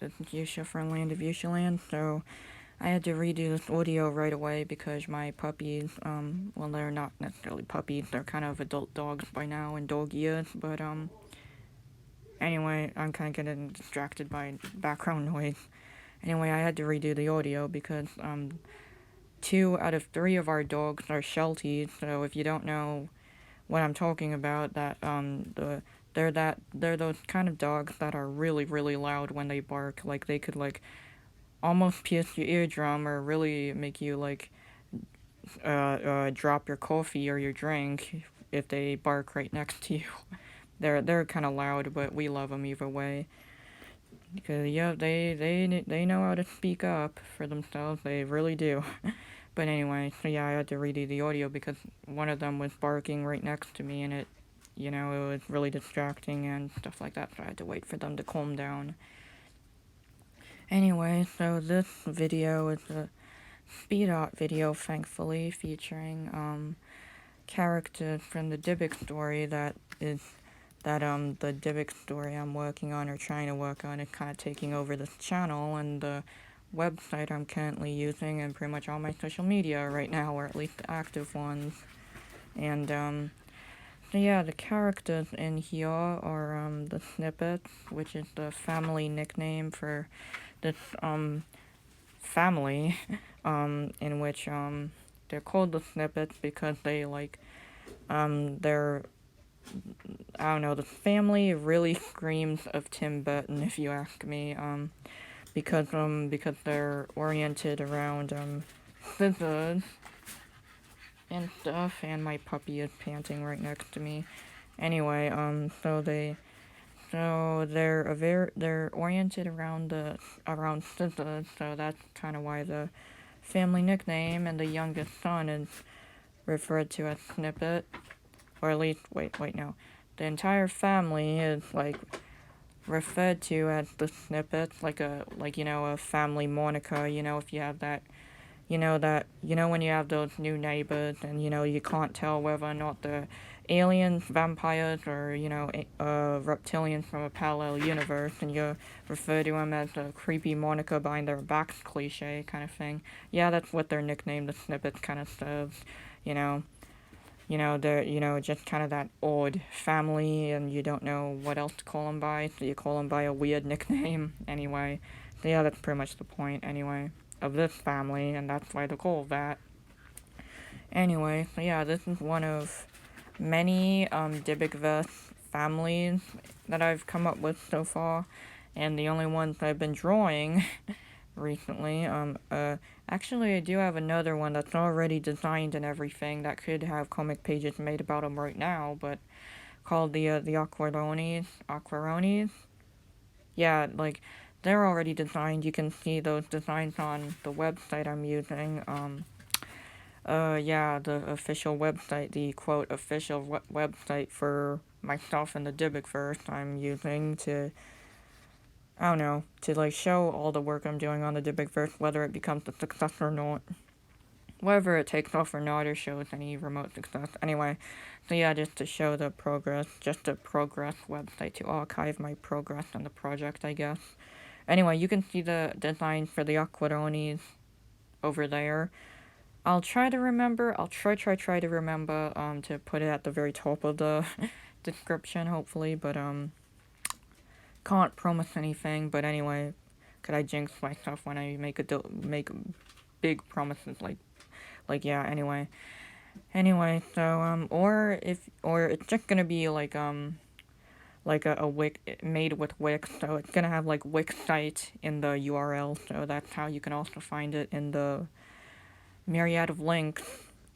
this is Yusha from Land of Yusha Land. So I had to redo this audio right away because my puppies, well, they're not necessarily puppies, they're kind of adult dogs by now and dog years, but anyway, I'm kind of getting distracted by background noise. Anyway, I had to redo the audio because 2 out of 3 of our dogs are Shelties. So if you don't know what I'm talking about, they're those kind of dogs that are really, really loud when they bark. Like they could almost pierce your eardrum or really make you drop your coffee or your drink if they bark right next to you. They're kind of loud, but we love them either way. Because yeah, they know how to speak up for themselves. They really do. But anyway, so yeah, I had to redo the audio because one of them was barking right next to me, and it was really distracting and stuff like that. So I had to wait for them to calm down. Anyway, so this video is a speed art video, thankfully, featuring characters from the Dybbuk story the Dybbuk story I'm working on or trying to work on is kind of taking over this channel, and the website I'm currently using and pretty much all my social media right now, or at least the active ones. And so yeah, the characters in here are the Snippets, which is the family nickname for this family in which they're called the Snippets because they they're, I don't know, the family really screams of Tim Burton, if you ask me, because they're oriented around scissors and stuff, and my puppy is panting right next to me. Anyway, they're oriented around scissors, so that's kind of why the family nickname, and the youngest son is referred to as Snippet. Or at least, wait, no. The entire family is, referred to as the Snippets, a family moniker, if you have that, when you have those new neighbors and, you can't tell whether or not they're aliens, vampires, or, reptilians from a parallel universe, and you refer to them as a creepy moniker behind their backs cliche kind of thing. Yeah, that's what their nickname, the Snippets, kind of serves, they're, just kind of that odd family, and you don't know what else to call them by, so you call them by a weird nickname, anyway. So yeah, that's pretty much the point, anyway, of this family, and that's why they're called that. Anyway, so yeah, this is one of many, Dybbukverse families that I've come up with so far, and the only ones I've been drawing recently. Actually, I do have another one that's already designed and everything that could have comic pages made about them right now, but called the Aquaronis. Yeah, they're already designed. You can see those designs on the website I'm using. Yeah, the official website, the quote official website for myself and the Dybbukverse I'm using to, I don't know, to show all the work I'm doing on the Dybbukverse, whether it becomes a success or not. Whether it takes off or not, or shows any remote success. Anyway, so yeah, just to show the progress, just a progress website to archive my progress on the project, I guess. Anyway, you can see the design for the Aquaronis over there. I'll try to remember, to put it at the very top of the description, hopefully, but, can't promise anything, but anyway, could I jinx myself when I make big promises, yeah, anyway, so, or it's just gonna be, a Wix, made with Wix, so it's gonna have, Wix site in the URL, so that's how you can also find it in the myriad of links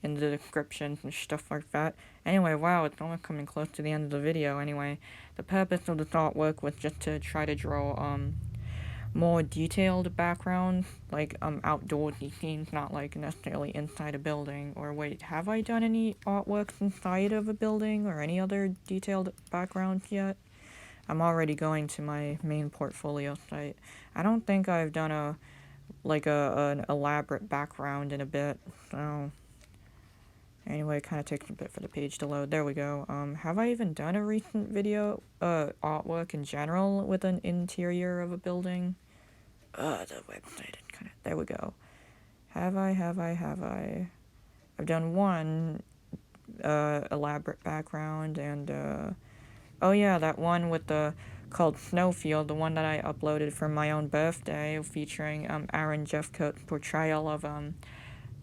in the descriptions and stuff like that. Anyway, wow, it's almost coming close to the end of the video. Anyway, the purpose of this artwork was just to try to draw, more detailed backgrounds, outdoorsy scenes, not, necessarily inside a building. Or wait, have I done any artworks inside of a building, or any other detailed backgrounds yet? I'm already going to my main portfolio site. I don't think I've done an elaborate background in a bit, so anyway, it kind of takes a bit for the page to load. There we go. Have I even done a recent video, artwork in general with an interior of a building? the website, there we go. Have I? I've done one, elaborate background, and, oh yeah, that one with called Snowfield, the one that I uploaded for my own birthday, featuring, Aaron Jeffcoat's portrayal of,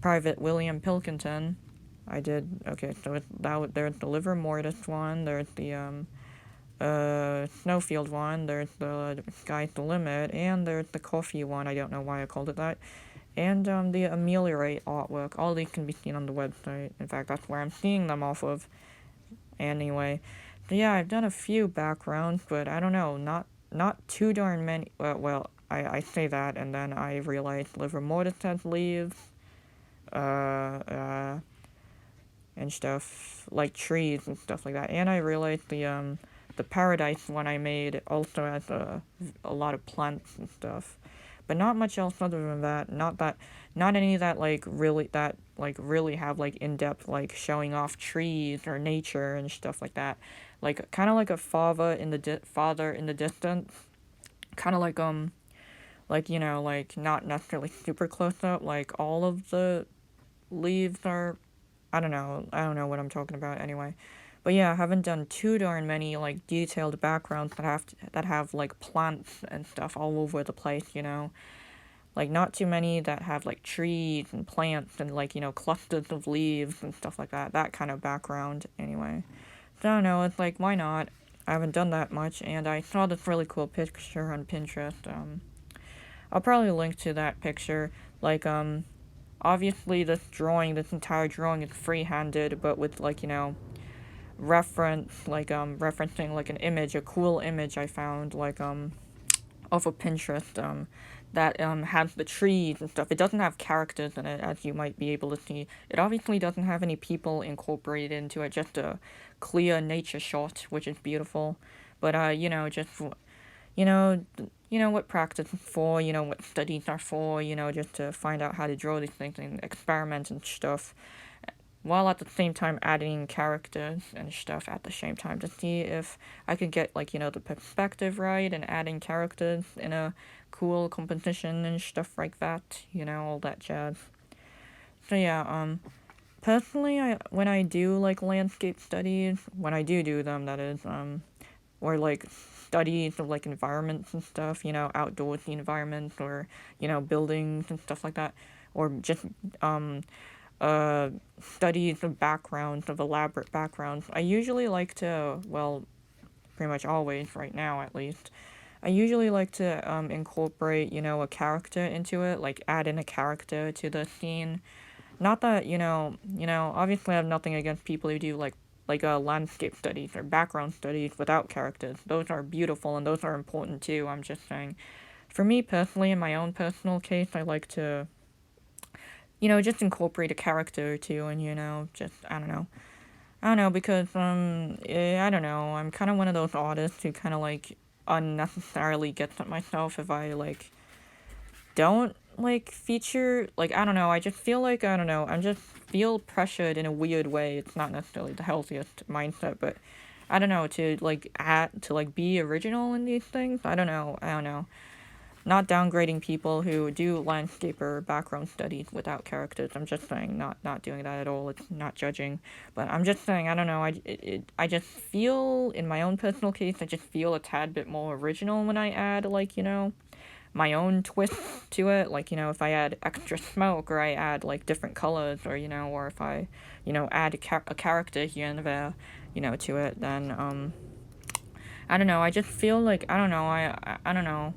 Private William Pilkington. I did, okay, so there's the Liver Mortis one, there's the, Snowfield one, there's the Sky's the Limit, and there's the Coffee one, I don't know why I called it that, and, the Ameliorate artwork. All these can be seen on the website. In fact, that's where I'm seeing them off of. Anyway, so yeah, I've done a few backgrounds, but I don't know, not too darn many. I say that, and then I realized Liver Mortis has leaves, and stuff, like trees and stuff like that. And I realized the Paradise one I made also has a lot of plants and stuff. But not much else other than that. Not any that really have like in-depth like showing off trees or nature and stuff like that. Like kind of like a father in the distance. Kind of like you know, like not necessarily super close up. Like all of the leaves are, I don't know what I'm talking about anyway. But yeah, I haven't done too darn many like detailed backgrounds that have like plants and stuff all over the place, you know. Like not too many that have like trees and plants and like, you know, clusters of leaves and stuff like that. That kind of background anyway. So I don't know, it's like why not? I haven't done that much, and I saw this really cool picture on Pinterest. I'll probably link to that picture. Like obviously this entire drawing is free-handed, but with like, you know, referencing like an image, a cool image I found like off of Pinterest, that has the trees and stuff. It doesn't have characters in it, as you might be able to see. It obviously doesn't have any people incorporated into it, just a clear nature shot, which is beautiful. But you know, just you know what practice is for, you know what studies are for, you know, just to find out how to draw these things and experiment and stuff, while at the same time adding characters and stuff at the same time to see if I could get, like, you know, the perspective right and adding characters in a cool composition and stuff like that, you know, all that jazz. So yeah, personally, when I do, like, landscape studies, when I do them, that is, or, like, studies of, like, environments and stuff, you know, outdoorsy environments, or, you know, buildings and stuff like that, or just, studies of backgrounds, of elaborate backgrounds, I usually like to, well, pretty much always, right now at least, I usually like to, incorporate, you know, a character into it, like, add in a character to the scene. Not that, you know, obviously I have nothing against people who do, like, landscape studies or background studies without characters. Those are beautiful and those are important too. I'm just saying, for me personally, in my own personal case, I like to, you know, just incorporate a character or two, and, you know, just, I don't know, because, I don't know, I'm kind of one of those artists who kind of, like, unnecessarily gets at myself if I, like, don't, like, feature, like, I don't know, I just feel like, I don't know, I just feel pressured in a weird way. It's not necessarily the healthiest mindset, but, I don't know, to, like, be original in these things, I don't know. Not downgrading people who do landscape or background studies without characters. I'm just saying, not doing that at all. It's not judging, but I'm just saying, I don't know. I just feel, in my own personal case, I just feel a tad bit more original when I add, like, you know, my own twist to it. Like, you know, if I add extra smoke, or I add, like, different colors, or, you know, or if I, you know, add a character here and there, you know, to it, then I don't know. I just feel like, I don't know. I don't know.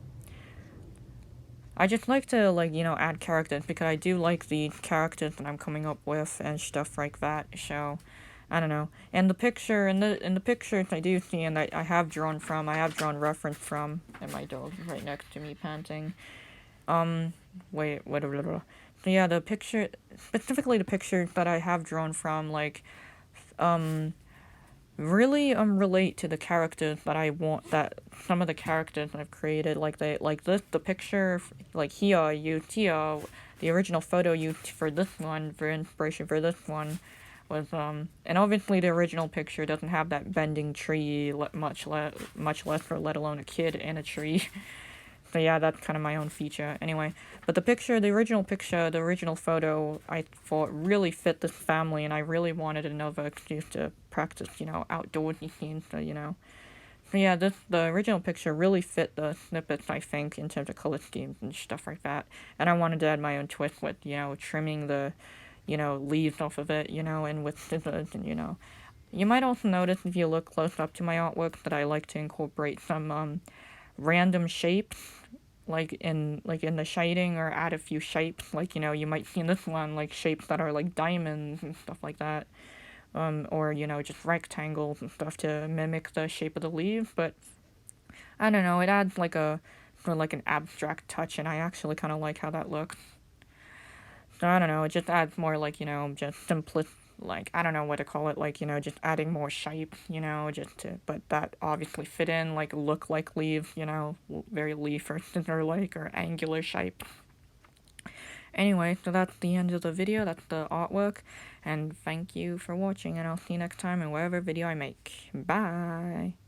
I just like to, like, you know, add characters, because I do like the characters that I'm coming up with and stuff like that, so, I don't know. And the picture, in the pictures I do see, and I have drawn reference from, and my dog is right next to me panting, whatever. So yeah, the picture, specifically the pictures that I have drawn from, like, really relate to the characters that I want, that some of the characters I've created, like the picture, like here, the original photo used for this one, for inspiration for this one, was, and obviously the original picture doesn't have that bending tree, much less, or let alone a kid in a tree. So yeah, that's kind of my own feature. Anyway, but the original photo, I thought really fit this family, and I really wanted another excuse to practice, outdoorsy scenes, so. So yeah, the original picture really fit the snippets, I think, in terms of color schemes and stuff like that. And I wanted to add my own twist with, trimming the, leaves off of it, and with scissors, and. You might also notice if you look close up to my artwork that I like to incorporate some random shapes, like in the shading, or add a few shapes, like you might see in this one, like shapes that are like diamonds and stuff like that, or just rectangles and stuff to mimic the shape of the leaves. But I don't know, it adds like a sort of like an abstract touch, and I actually kind of like how that looks. So I don't know, it just adds more like just simplicity. Like, I don't know what to call it, like, just adding more shape, just to, but that obviously fit in, like, look like leaves, very leaf or scissor-like or angular shape. Anyway, so that's the end of the video, that's the artwork, and thank you for watching, and I'll see you next time in whatever video I make. Bye!